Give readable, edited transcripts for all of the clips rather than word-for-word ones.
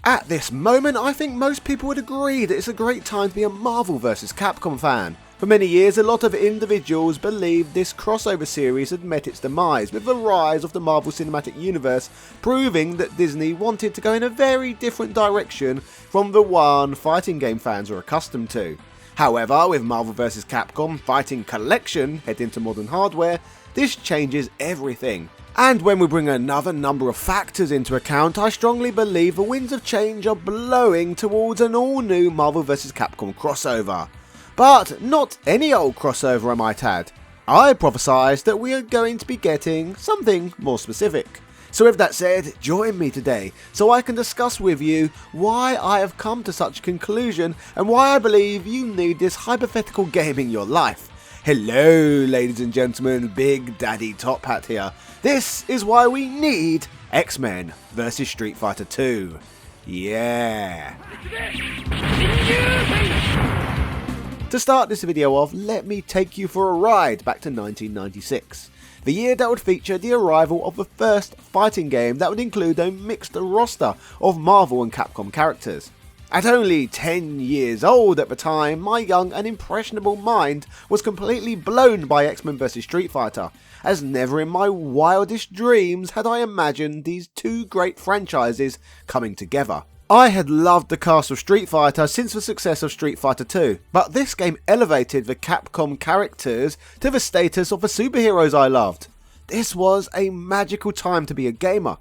At this moment, I think most people would agree that it's a great time to be a Marvel vs Capcom fan. For many years, a lot of individuals believed this crossover series had met its demise, with the rise of the Marvel Cinematic Universe proving that Disney wanted to go in a very different direction from the one fighting game fans were accustomed to. However, with Marvel vs Capcom Fighting Collection heading to modern hardware, this changes everything. And when we bring another number of factors into account, I strongly believe the winds of change are blowing towards an all-new Marvel vs Capcom crossover. But not any old crossover, I might add. I prophesized that we are going to be getting something more specific. So with that said, join me today so I can discuss with you why I have come to such a conclusion and why I believe you need this hypothetical game in your life. Hello ladies and gentlemen, Big Daddy Top Hat here. This is why we need X-Men vs Street Fighter 2. Yeah. To start this video off, let me take you for a ride back to 1996. The year that would feature the arrival of the first fighting game that would include a mixed roster of Marvel and Capcom characters. At only 10 years old at the time, my young and impressionable mind was completely blown by X-Men vs Street Fighter, as never in my wildest dreams had I imagined these two great franchises coming together. I had loved the cast of Street Fighter since the success of Street Fighter 2, but this game elevated the Capcom characters to the status of the superheroes I loved. This was a magical time to be a gamer.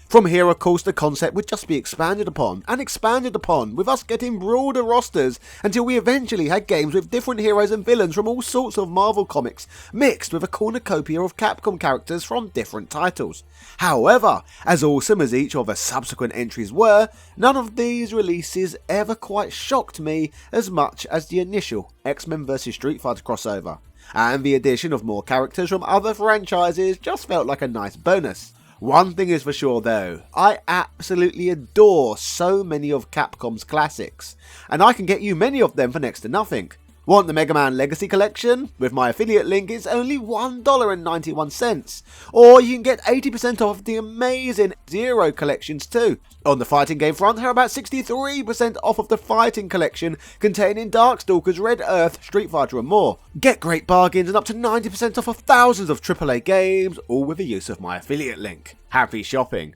From here, of course, the concept would just be expanded upon, with us getting broader rosters until we eventually had games with different heroes and villains from all sorts of Marvel comics, mixed with a cornucopia of Capcom characters from different titles. However, as awesome as each of the subsequent entries were, none of these releases ever quite shocked me as much as the initial X-Men vs Street Fighter crossover, and the addition of more characters from other franchises just felt like a nice bonus. One thing is for sure though, I absolutely adore so many of Capcom's classics, and I can get you many of them for next to nothing. Want the Mega Man Legacy Collection? With my affiliate link it's only $1.91, or you can get 80% off the amazing Zero collections too. On the fighting game front, they're about 63% off of the Fighting Collection containing Darkstalkers, Red Earth, Street Fighter and more. Get great bargains and up to 90% off of thousands of AAA games, all with the use of my affiliate link. Happy shopping!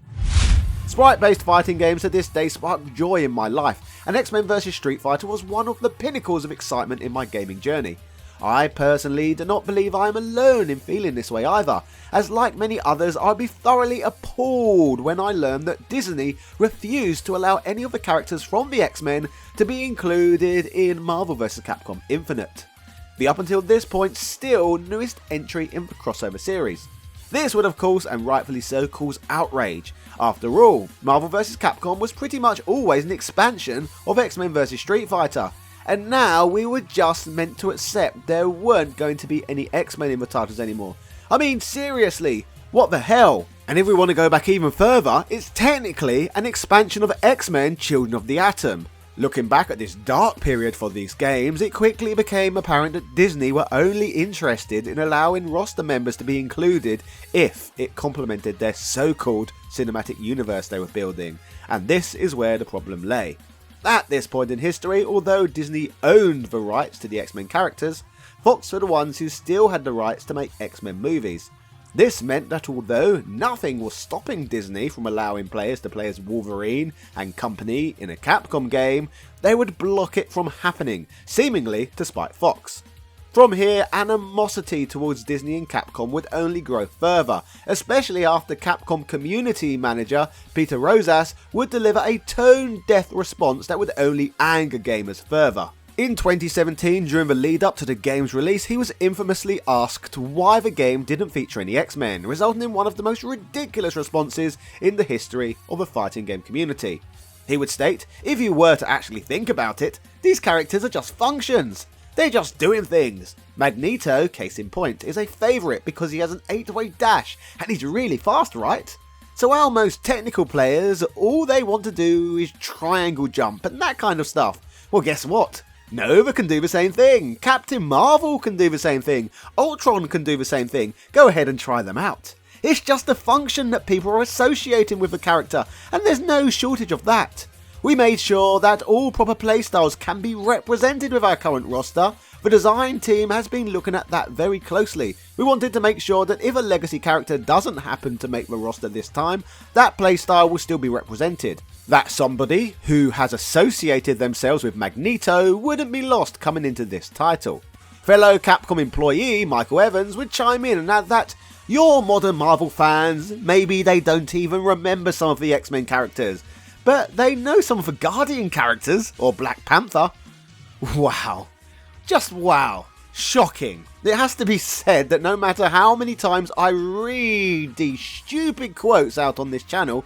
Sprite-based fighting games to this day spark joy in my life, and X-Men vs Street Fighter was one of the pinnacles of excitement in my gaming journey. I personally do not believe I am alone in feeling this way either, as like many others I'd be thoroughly appalled when I learned that Disney refused to allow any of the characters from the X-Men to be included in Marvel vs Capcom Infinite, the up until this point still newest entry in the crossover series. This would of course, and rightfully so, cause outrage. After all, Marvel vs Capcom was pretty much always an expansion of X-Men vs Street Fighter, and now we were just meant to accept there weren't going to be any X-Men in the titles anymore. I mean seriously, what the hell? And if we want to go back even further, it's technically an expansion of X-Men Children of the Atom. Looking back at this dark period for these games, it quickly became apparent that Disney were only interested in allowing roster members to be included if it complemented their so-called cinematic universe they were building, and this is where the problem lay. At this point in history, although Disney owned the rights to the X-Men characters, Fox were the ones who still had the rights to make X-Men movies. This meant that although nothing was stopping Disney from allowing players to play as Wolverine and company in a Capcom game, they would block it from happening, seemingly to spite Fox. From here, animosity towards Disney and Capcom would only grow further, especially after Capcom community manager Peter Rosas would deliver a tone-deaf response that would only anger gamers further. In 2017, during the lead up to the game's release, he was infamously asked why the game didn't feature any X-Men, resulting in one of the most ridiculous responses in the history of the fighting game community. He would state, if you were to actually think about it, these characters are just functions. They're just doing things. Magneto, case in point, is a favourite because he has an 8-way dash, and he's really fast, right? So our most technical players, all they want to do is triangle jump and that kind of stuff. Well, guess what? Nova can do the same thing, Captain Marvel can do the same thing, Ultron can do the same thing, go ahead and try them out. It's just a function that people are associating with the character, and there's no shortage of that. We made sure that all proper playstyles can be represented with our current roster. The design team has been looking at that very closely. We wanted to make sure that if a legacy character doesn't happen to make the roster this time, that playstyle will still be represented. That somebody who has associated themselves with Magneto wouldn't be lost coming into this title. Fellow Capcom employee Michael Evans would chime in and add that your modern Marvel fans, maybe they don't even remember some of the X-Men characters, but they know some of the Guardian characters, or Black Panther. Wow. Just wow. Shocking. It has to be said that no matter how many times I read these stupid quotes out on this channel,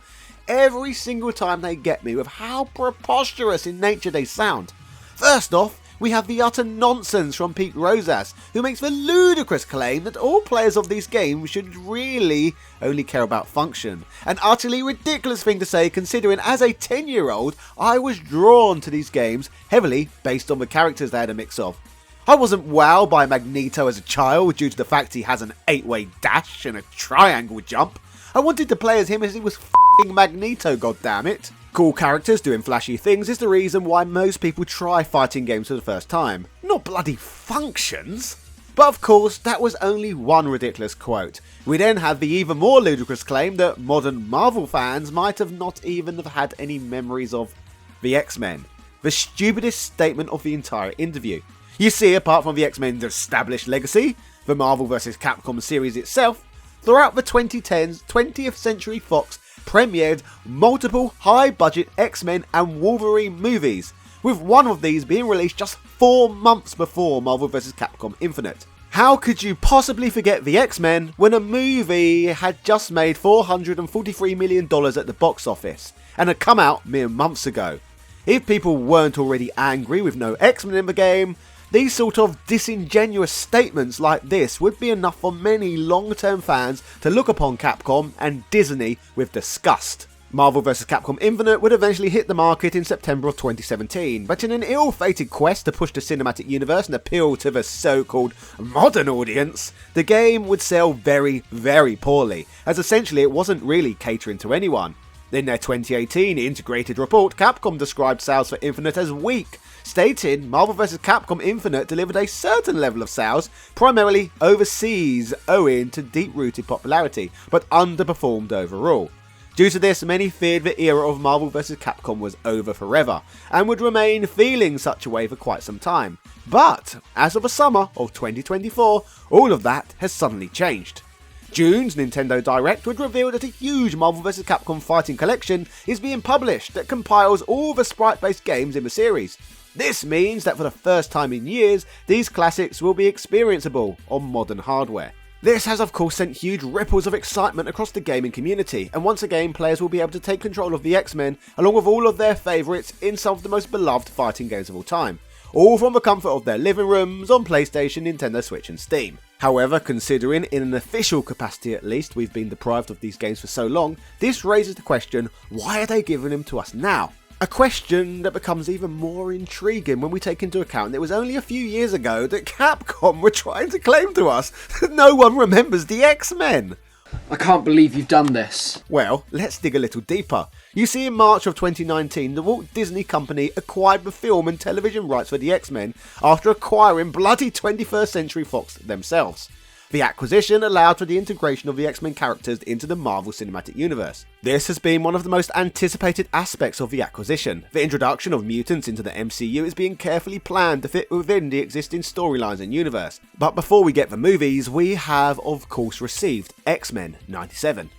every single time they get me with how preposterous in nature they sound. First off, we have the utter nonsense from Pete Rosas, who makes the ludicrous claim that all players of these games should really only care about function. An utterly ridiculous thing to say, considering as a 10-year-old I was drawn to these games heavily based on the characters they had a mix of. I wasn't wowed by Magneto as a child due to the fact he has an 8-way dash and a triangle jump. I wanted to play as him as he was f***ing Magneto, goddammit. Cool characters doing flashy things is the reason why most people try fighting games for the first time. Not bloody functions! But of course, that was only one ridiculous quote. We then had the even more ludicrous claim that modern Marvel fans might have not even have had any memories of the X-Men. The stupidest statement of the entire interview. You see, apart from the X-Men's established legacy, the Marvel vs. Capcom series itself, throughout the 2010s, 20th Century Fox premiered multiple high-budget X-Men and Wolverine movies, with one of these being released just 4 months before Marvel vs. Capcom Infinite. How could you possibly forget the X-Men when a movie had just made $443 million at the box office, and had come out mere months ago? If people weren't already angry with no X-Men in the game, these sort of disingenuous statements like this would be enough for many long-term fans to look upon Capcom and Disney with disgust. Marvel vs. Capcom Infinite would eventually hit the market in September of 2017, but in an ill-fated quest to push the cinematic universe and appeal to the so-called modern audience, the game would sell very, very poorly, as essentially it wasn't really catering to anyone. In their 2018 integrated report, Capcom described sales for Infinite as weak, stating Marvel vs. Capcom Infinite delivered a certain level of sales, primarily overseas owing to deep-rooted popularity, but underperformed overall. Due to this, many feared the era of Marvel vs. Capcom was over forever, and would remain feeling such a way for quite some time. But, as of the summer of 2024, all of that has suddenly changed. June's Nintendo Direct would reveal that a huge Marvel vs. Capcom fighting collection is being published that compiles all the sprite-based games in the series. This means that for the first time in years, these classics will be experienceable on modern hardware. This has of course sent huge ripples of excitement across the gaming community, and once again players will be able to take control of the X-Men along with all of their favourites in some of the most beloved fighting games of all time. All from the comfort of their living rooms on PlayStation, Nintendo Switch and Steam. However, considering in an official capacity at least we've been deprived of these games for so long, this raises the question, why are they giving them to us now? A question that becomes even more intriguing when we take into account that it was only a few years ago that Capcom were trying to claim to us that no one remembers the X-Men. I can't believe you've done this. Well, let's dig a little deeper. You see, in March of 2019, the Walt Disney Company acquired the film and television rights for the X-Men after acquiring bloody 21st Century Fox themselves. The acquisition allowed for the integration of the X-Men characters into the Marvel Cinematic Universe. This has been one of the most anticipated aspects of the acquisition. The introduction of mutants into the MCU is being carefully planned to fit within the existing storylines and universe. But before we get the movies, we have of course received X-Men 97.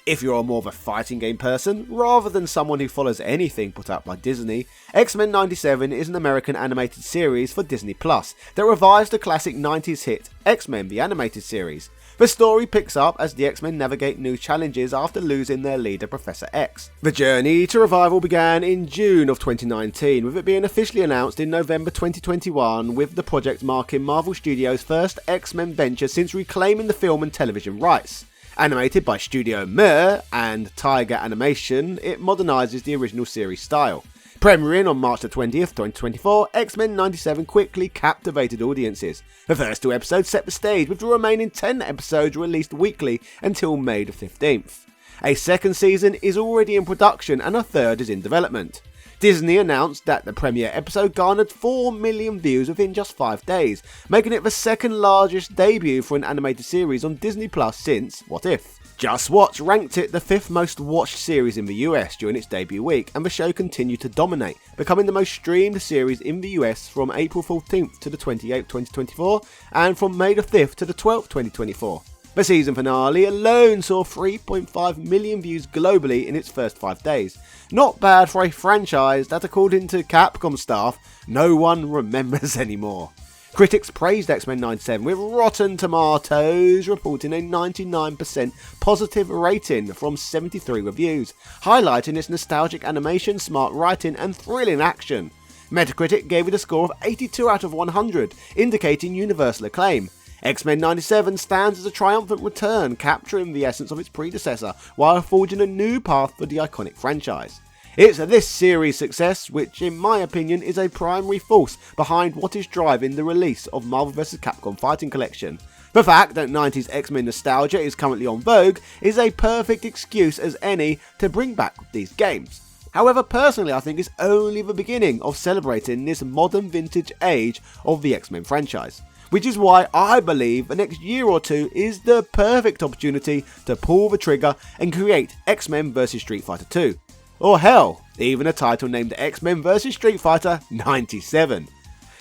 If you're more of a fighting game person, rather than someone who follows anything put out by Disney, X-Men 97 is an American animated series for Disney Plus that revives the classic 90s hit X-Men the Animated Series. The story picks up as the X-Men navigate new challenges after losing their leader Professor X. The journey to revival began in June of 2019, with it being officially announced in November 2021, with the project marking Marvel Studios' first X-Men venture since reclaiming the film and television rights. Animated by Studio Mir and Tiger Animation, it modernises the original series style. Premiering on March the 20th, 2024, X-Men 97 quickly captivated audiences. The first 2 episodes set the stage, with the remaining 10 episodes released weekly until May the 15th. A second season is already in production and a third is in development. Disney announced that the premiere episode garnered 4 million views within just 5 days, making it the second largest debut for an animated series on Disney Plus since What If? Just Watch ranked it the 5th most watched series in the US during its debut week, and the show continued to dominate, becoming the most streamed series in the US from April 14th to the 28th, 2024, and from May the 5th to the 12th, 2024. The season finale alone saw 3.5 million views globally in its first 5 days. Not bad for a franchise that, according to Capcom staff, no one remembers anymore. Critics praised X-Men 97 with Rotten Tomatoes reporting a 99% positive rating from 73 reviews, highlighting its nostalgic animation, smart writing and thrilling action. Metacritic gave it a score of 82 out of 100, indicating universal acclaim. X-Men 97 stands as a triumphant return, capturing the essence of its predecessor while forging a new path for the iconic franchise. It's this series' success which, in my opinion, is a primary force behind what is driving the release of Marvel vs. Capcom Fighting Collection. The fact that 90s X-Men nostalgia is currently on vogue is a perfect excuse as any to bring back these games. However, personally I think it's only the beginning of celebrating this modern vintage age of the X-Men franchise. Which is why I believe the next year or two is the perfect opportunity to pull the trigger and create X-Men vs Street Fighter 2. Or hell, even a title named X-Men vs Street Fighter 97.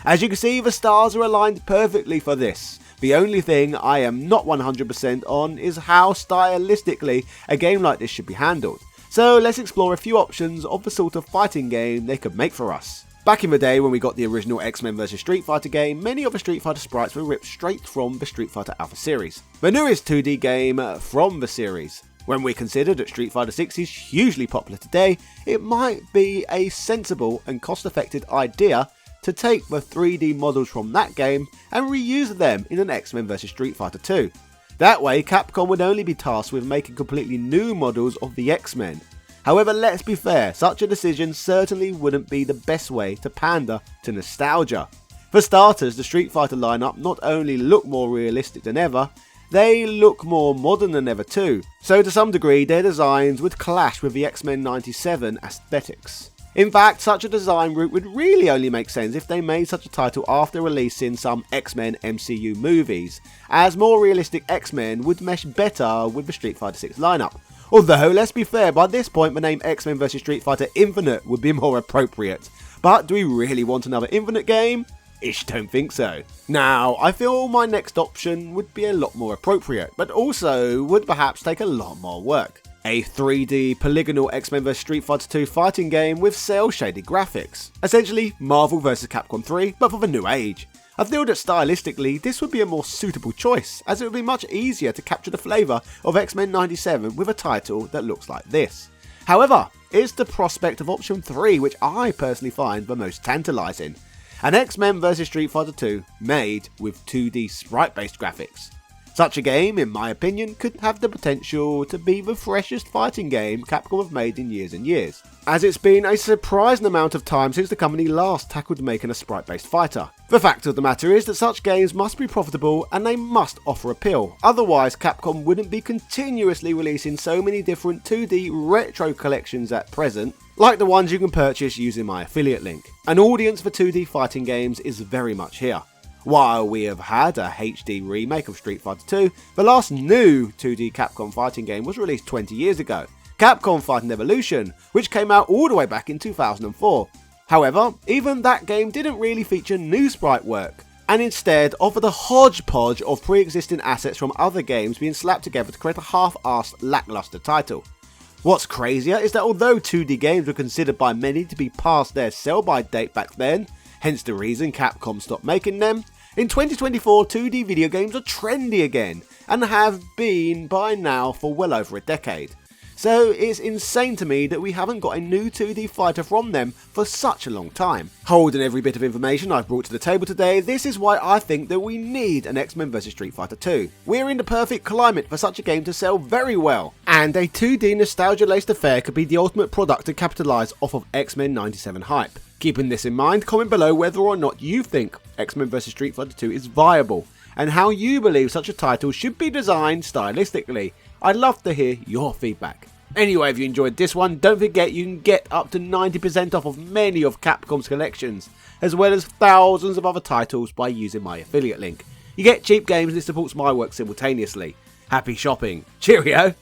As you can see, the stars are aligned perfectly for this. The only thing I am not 100% on is how stylistically a game like this should be handled. So let's explore a few options of the sort of fighting game they could make for us. Back in the day when we got the original X-Men vs Street Fighter game, many of the Street Fighter sprites were ripped straight from the Street Fighter Alpha series, the newest 2D game from the series. When we consider that Street Fighter 6 is hugely popular today, it might be a sensible and cost-effective idea to take the 3D models from that game and reuse them in an X-Men vs Street Fighter 2. That way, Capcom would only be tasked with making completely new models of the X-Men. However, let's be fair, such a decision certainly wouldn't be the best way to pander to nostalgia. For starters, the Street Fighter lineup not only look more realistic than ever, they look more modern than ever too, so to some degree their designs would clash with the X-Men 97 aesthetics. In fact, such a design route would really only make sense if they made such a title after releasing some X-Men MCU movies, as more realistic X-Men would mesh better with the Street Fighter 6 lineup. Although, let's be fair, by this point the name X-Men vs Street Fighter Infinite would be more appropriate. But do we really want another Infinite game? Ish, don't think so. Now, I feel my next option would be a lot more appropriate, but also would perhaps take a lot more work. A 3D polygonal X-Men vs Street Fighter 2 fighting game with cel-shaded graphics. Essentially, Marvel vs Capcom 3, but for the new age. I feel that stylistically, this would be a more suitable choice, as it would be much easier to capture the flavour of X-Men 97 with a title that looks like this. However, it's the prospect of option 3 which I personally find the most tantalising. An X-Men vs Street Fighter 2 made with 2D sprite-based graphics. Such a game, in my opinion, could have the potential to be the freshest fighting game Capcom have made in years and years, as it's been a surprising amount of time since the company last tackled making a sprite-based fighter. The fact of the matter is that such games must be profitable and they must offer appeal, otherwise Capcom wouldn't be continuously releasing so many different 2D retro collections at present, like the ones you can purchase using my affiliate link. An audience for 2D fighting games is very much here. While we have had a HD remake of Street Fighter 2, the last new 2D Capcom fighting game was released 20 years ago, Capcom Fighting Evolution, which came out all the way back in 2004. However, even that game didn't really feature new sprite work, and instead offered a hodgepodge of pre-existing assets from other games being slapped together to create a half-assed, lackluster title. What's crazier is that although 2D games were considered by many to be past their sell-by date back then, hence the reason Capcom stopped making them, in 2024 2D video games are trendy again, and have been by now for well over a decade. So it's insane to me that we haven't got a new 2D fighter from them for such a long time. Holding every bit of information I've brought to the table today, this is why I think that we need an X-Men vs Street Fighter 2. We're in the perfect climate for such a game to sell very well, and a 2D nostalgia-laced affair could be the ultimate product to capitalise off of X-Men 97 hype. Keeping this in mind, comment below whether or not you think X-Men vs Street Fighter 2 is viable, and how you believe such a title should be designed stylistically. I'd love to hear your feedback. Anyway, if you enjoyed this one, don't forget you can get up to 90% off of many of Capcom's collections, as well as thousands of other titles by using my affiliate link. You get cheap games and it supports my work simultaneously. Happy shopping. Cheerio!